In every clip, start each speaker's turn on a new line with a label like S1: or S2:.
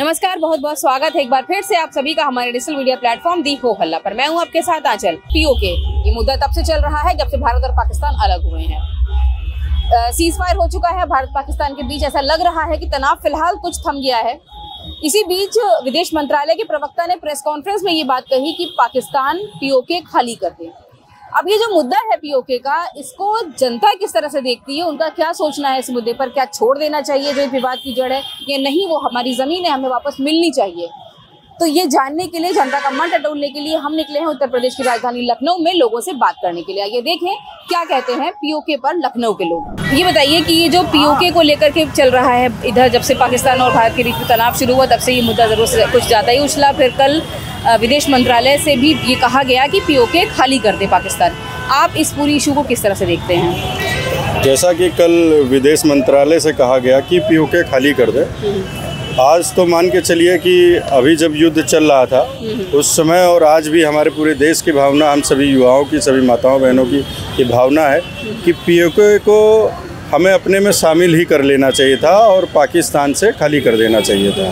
S1: नमस्कार, बहुत बहुत स्वागत है एक बार फिर से आप सभी का हमारे डिजिटल मीडिया प्लेटफॉर्म दी हो हल्ला पर। मैं हूं आपके साथ आंचल। पीओके ये मुद्दा तब से चल रहा है जब से भारत और पाकिस्तान अलग हुए हैं। सीज फायर हो चुका है भारत पाकिस्तान के बीच। ऐसा लग रहा है कि तनाव फिलहाल कुछ थम गया है। इसी बीच विदेश मंत्रालय के प्रवक्ता ने प्रेस कॉन्फ्रेंस में ये बात कही कि पाकिस्तान पीओके खाली कर दे। अब ये जो मुद्दा है पीओके का, इसको जनता किस तरह से देखती है, उनका क्या सोचना है इस मुद्दे पर? क्या छोड़ देना चाहिए जो विवाद की जड़ है, या नहीं वो हमारी जमीन है, हमें वापस मिलनी चाहिए? तो ये जानने के लिए, जनता का मन टटोलने के लिए हम निकले हैं उत्तर प्रदेश की राजधानी लखनऊ में लोगों से बात करने के लिए। आइए देखें क्या कहते हैं पीओके पर लखनऊ के लोग। ये बताइए कि ये जो पीओके को लेकर के चल रहा है इधर, जब से पाकिस्तान और भारत के बीच तनाव शुरू हुआ तब से ये मुद्दा जरूर से कुछ ज़्यादा ही उछला। फिर कल विदेश मंत्रालय से भी ये कहा गया कि पीओके खाली कर दे पाकिस्तान। आप इस पूरी इशू को किस तरह से देखते हैं?
S2: जैसा कि कल विदेश मंत्रालय से कहा गया कि पीओके खाली कर दे, आज तो मान के चलिए कि अभी जब युद्ध चल रहा था उस समय और आज भी हमारे पूरे देश की भावना, हम सभी युवाओं की, सभी माताओं बहनों की भावना है कि पीओके को हमें अपने में शामिल ही कर लेना चाहिए था और पाकिस्तान से खाली कर देना चाहिए था।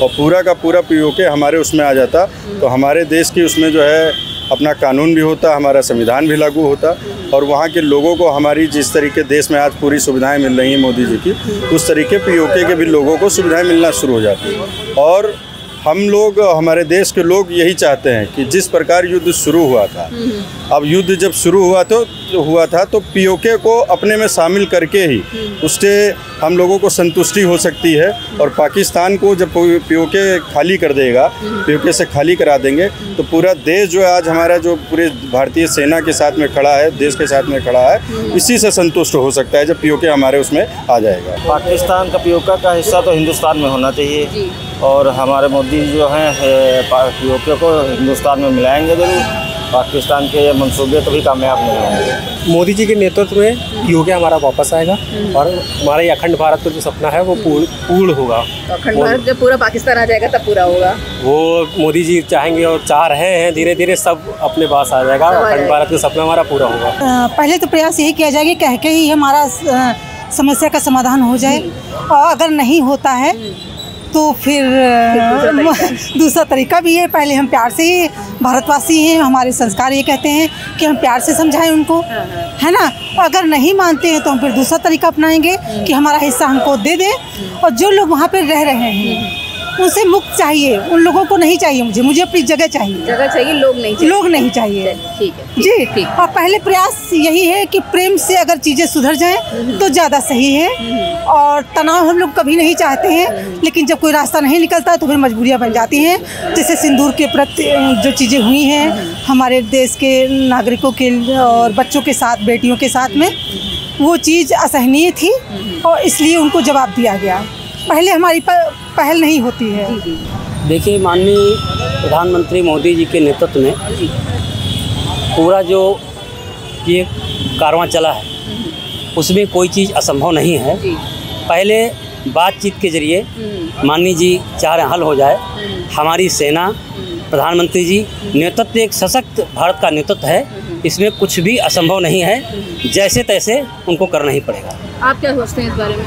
S2: और पूरा का पूरा पीओके हमारे उसमें आ जाता तो हमारे देश की उसमें जो है अपना कानून भी होता, हमारा संविधान भी लागू होता और वहाँ के लोगों को हमारी जिस तरीके देश में आज पूरी सुविधाएं मिल रही हैं मोदी जी की, उस तरीके पीओके के भी लोगों को सुविधाएं मिलना शुरू हो जाती। और हम लोग, हमारे देश के लोग यही चाहते हैं कि जिस प्रकार युद्ध शुरू हुआ था, अब युद्ध जब शुरू हुआ था तो पीओके को अपने में शामिल करके ही उससे हम लोगों को संतुष्टि हो सकती है। और पाकिस्तान को जब पीओके खाली कर देगा, पीओके से खाली करा देंगे तो पूरा देश जो है आज हमारा जो पूरे भारतीय सेना के साथ में खड़ा है, देश के साथ में खड़ा है, इसी से संतुष्ट हो सकता है जब पीओके हमारे उसमें आ जाएगा।
S3: पाकिस्तान का पीओके का हिस्सा तो हिंदुस्तान में होना चाहिए और हमारे मोदी जो हैं पीओके को हिंदुस्तान में मिलाएंगे जरूर। पाकिस्तान के मंसूबे कभी कामयाब नहीं होंगे।
S4: मोदी जी के नेतृत्व में पीओके हमारा वापस आएगा और हमारे अखंड भारत का जो सपना है वो पूर्ण होगा।
S1: अखंड भारत जब पूरा पाकिस्तान आ जाएगा तब पूरा होगा।
S4: वो मोदी जी चाहेंगे और चाह रहे हैं, धीरे धीरे सब अपने पास आ जाएगा। अखंड भारत का सपना हमारा पूरा होगा।
S5: पहले तो प्रयास यही किया जाएगा कह के ही हमारा समस्या का समाधान हो जाए, और अगर नहीं होता है तो फिर दूसरा तरीका भी है। पहले हम प्यार से ही, भारतवासी हैं, हमारे संस्कार ये कहते हैं कि हम प्यार से समझाएं उनको, है ना। अगर नहीं मानते हैं तो हम फिर दूसरा तरीका अपनाएंगे कि हमारा हिस्सा हमको दे दे। और जो लोग वहाँ पे रह रहे हैं उनसे मुक्त चाहिए, उन लोगों को नहीं चाहिए। मुझे अपनी जगह चाहिए, लोग नहीं चाहिए।
S1: ठीक है
S5: जी, ठीक। और पहले प्रयास यही है कि प्रेम से अगर चीज़ें सुधर जाएं तो ज़्यादा सही है। और तनाव हम लोग कभी नहीं चाहते हैं, लेकिन जब कोई रास्ता नहीं निकलता तो फिर मजबूरियां बन जाती हैं। जैसे सिंदूर के प्रति जो चीज़ें हुई हैं हमारे देश के नागरिकों के और बच्चों के साथ, बेटियों के साथ में, वो चीज़ असहनीय थी और इसलिए उनको जवाब दिया गया। पहले हमारी पहल नहीं होती है।
S6: देखिए, माननीय प्रधानमंत्री मोदी जी के नेतृत्व में पूरा जो ये कारवां चला है उसमें कोई चीज़ असंभव नहीं है। पहले बातचीत के जरिए माननीय जी चाह रहे हल हो जाए। हमारी सेना, प्रधानमंत्री जी नेतृत्व, एक सशक्त भारत का नेतृत्व है, इसमें कुछ भी असंभव नहीं है। जैसे तैसे उनको करना ही पड़ेगा।
S1: आप क्या सोचते हैं इस बारे में?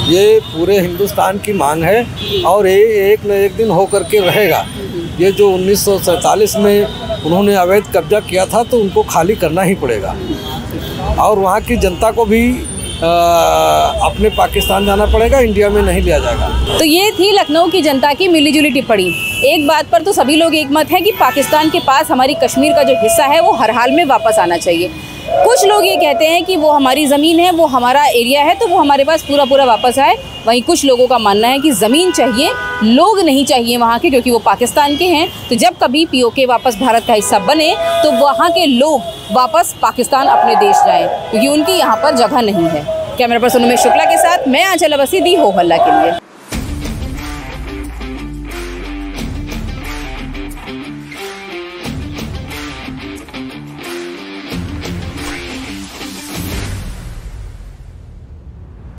S7: ये पूरे हिंदुस्तान की मांग है और ये एक न एक दिन हो करके रहेगा। ये जो 1947 में उन्होंने अवैध कब्जा किया था तो उनको खाली करना ही पड़ेगा और वहाँ की जनता को भी अपने पाकिस्तान जाना पड़ेगा, इंडिया में नहीं लिया जाएगा।
S1: तो ये थी लखनऊ की जनता की मिलीजुली टिप्पणी। एक बात पर तो सभी लोग एक मत है कि पाकिस्तान के पास हमारी कश्मीर का जो हिस्सा है वो हर हाल में वापस आना चाहिए। कुछ लोग ये कहते हैं कि वो हमारी ज़मीन है, वो हमारा एरिया है, तो वो हमारे पास पूरा वापस आए। वहीं कुछ लोगों का मानना है कि ज़मीन चाहिए, लोग नहीं चाहिए वहाँ के, क्योंकि वो पाकिस्तान के हैं। तो जब कभी पीओके वापस भारत का हिस्सा बने तो वहाँ के लोग वापस पाकिस्तान अपने देश जाएं, क्योंकि उनकी यहाँ पर जगह नहीं है। कैमरा पर्सन उमेश शुक्ला के साथ मैं आंचल अवस्थी, दी हो हल्ला के लिए।